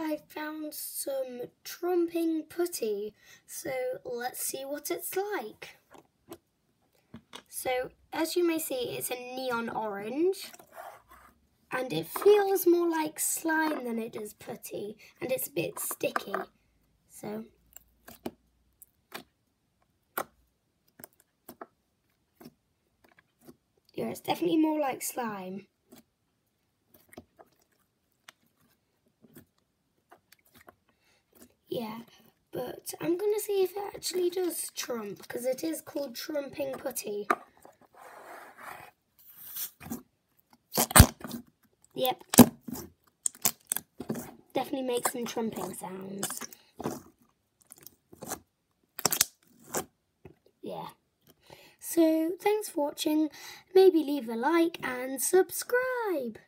I found some trumping putty, so let's see what it's like. So as you may see, it's a neon orange and it feels more like slime than it does putty, and it's a bit sticky. So yeah, it's definitely more like slime. Yeah, but I'm going to see if it actually does trump, because it is called trumping putty. Yep. Definitely makes some trumping sounds. Yeah. So, thanks for watching. Maybe leave a like and subscribe.